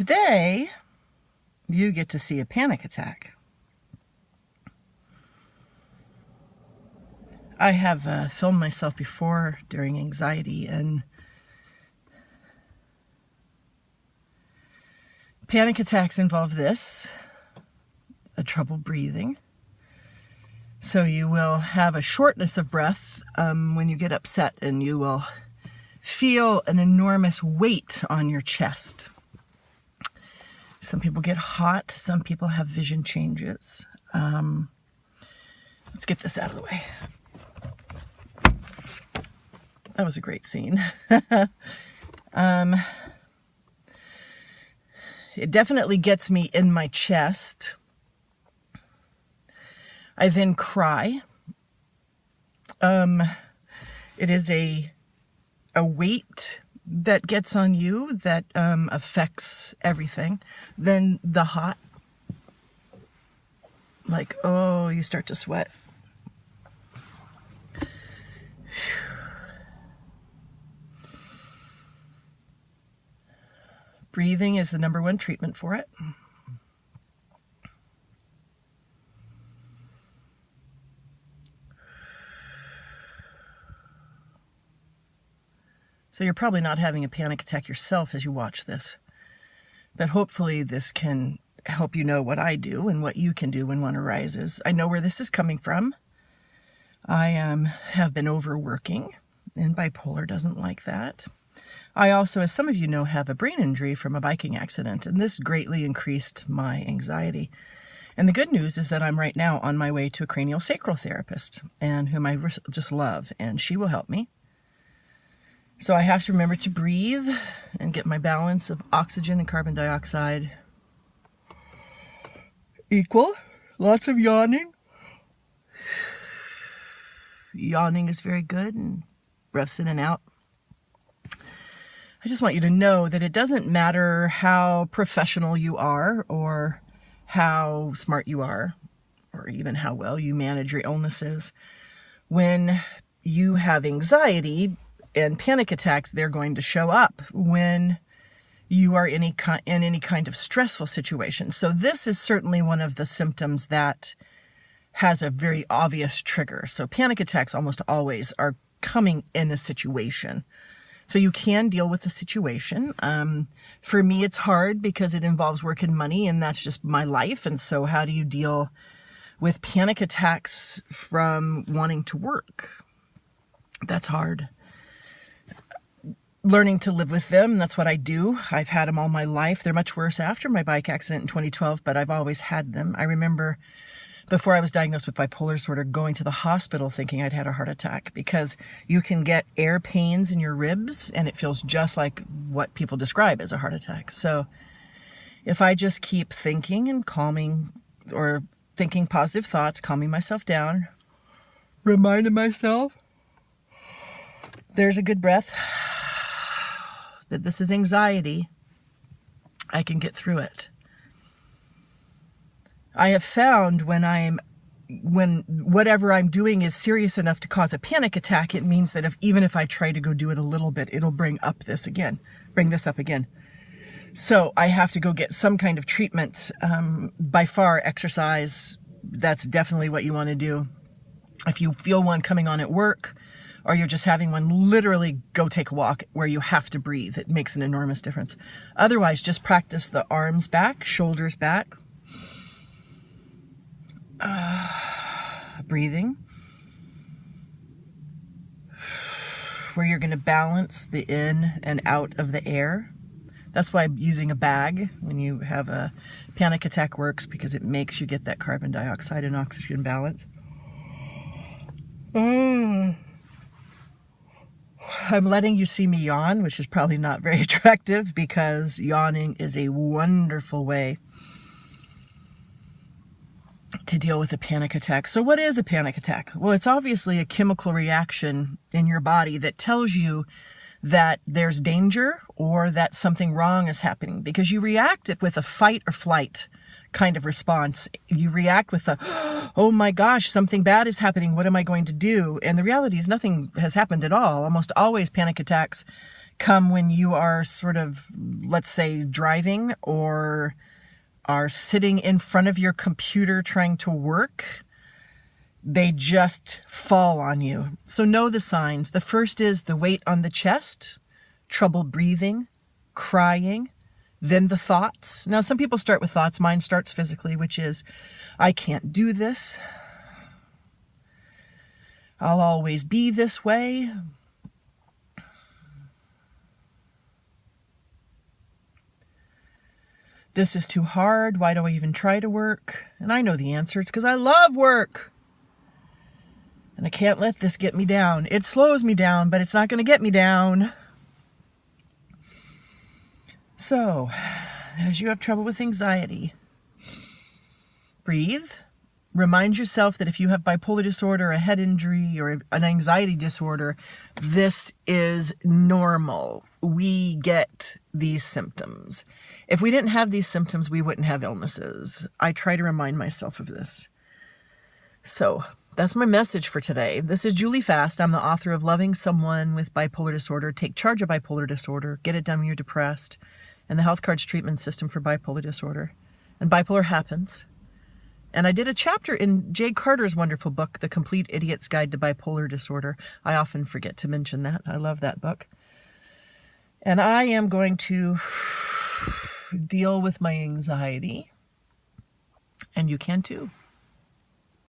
today, you get to see a panic attack. I have filmed myself before during anxiety, and panic attacks involve this, a trouble breathing. So you will have a shortness of breath when you get upset, and you will feel an enormous weight on your chest. Some people get hot. Some people have vision changes. Let's get this out of the way. That was a great scene. It definitely gets me in my chest. I then cry. It is a weight that gets on you that affects everything. Then the hot, like, oh, you start to sweat. Breathing is the number one treatment for it. So you're probably not having a panic attack yourself as you watch this, but hopefully this can help you know what I do and what you can do when one arises. I know where this is coming from. I have been overworking, and bipolar doesn't like that. I also, as some of you know, have a brain injury from a biking accident, and this greatly increased my anxiety. And the good news is that I'm right now on my way to a craniosacral therapist, and whom I just love, and she will help me. So I have to remember to breathe and get my balance of oxygen and carbon dioxide equal. Lots of yawning. Yawning is very good, and breaths in and out. I just want you to know that it doesn't matter how professional you are, or how smart you are, or even how well you manage your illnesses. When you have anxiety and panic attacks, they're going to show up when you are in any kind of stressful situation. So this is certainly one of the symptoms that has a very obvious trigger. So panic attacks almost always are coming in a situation. So you can deal with the situation. For me, it's hard because it involves work and money, and that's just my life. And so how do you deal with panic attacks from wanting to work? That's hard. Learning to live with them, that's what I do. I've had them all my life. They're much worse after my bike accident in 2012, but I've always had them. I remember before I was diagnosed with bipolar disorder, going to the hospital thinking I'd had a heart attack, because you can get air pains in your ribs and it feels just like what people describe as a heart attack. So if I just keep thinking and calming, or thinking positive thoughts, calming myself down, reminding myself there's a good breath, that this is anxiety, I can get through it. I have found when whatever I'm doing is serious enough to cause a panic attack, it means that even if I try to go do it a little bit, it'll bring this up again. So I have to go get some kind of treatment. By far, exercise, that's definitely what you want to do. If you feel one coming on at work, or you're just having one, literally go take a walk where you have to breathe. It makes an enormous difference. Otherwise, just practice the arms back, shoulders back. Breathing. Where you're going to balance the in and out of the air. That's why using a bag when you have a panic attack works, because it makes you get that carbon dioxide and oxygen balance. I'm letting you see me yawn, which is probably not very attractive, because yawning is a wonderful way to deal with a panic attack. So what is a panic attack? Well, it's obviously a chemical reaction in your body that tells you that there's danger or that something wrong is happening, because you react with a fight or flight kind of response. You react with a, oh my gosh, something bad is happening. What am I going to do? And the reality is nothing has happened at all. Almost always panic attacks come when you are sort of, let's say, driving or are sitting in front of your computer trying to work. They just fall on you. So know the signs. The first is the weight on the chest, trouble breathing, crying, then the thoughts. Now, some people start with thoughts. Mine starts physically, which is, I can't do this. I'll always be this way. This is too hard. Why do I even try to work? And I know the answer. It's because I love work. And I can't let this get me down. It slows me down, but it's not going to get me down. So, as you have trouble with anxiety, breathe. Remind yourself that if you have bipolar disorder, a head injury, or an anxiety disorder, this is normal. We get these symptoms. If we didn't have these symptoms, we wouldn't have illnesses. I try to remind myself of this. So, that's my message for today. This is Julie Fast. I'm the author of Loving Someone with Bipolar Disorder, Take Charge of Bipolar Disorder, Get It Done When You're Depressed, and the Health Cards Treatment System for Bipolar Disorder. And bipolar happens. And I did a chapter in Jay Carter's wonderful book, The Complete Idiot's Guide to Bipolar Disorder. I often forget to mention that. I love that book. And I am going to deal with my anxiety. And you can too.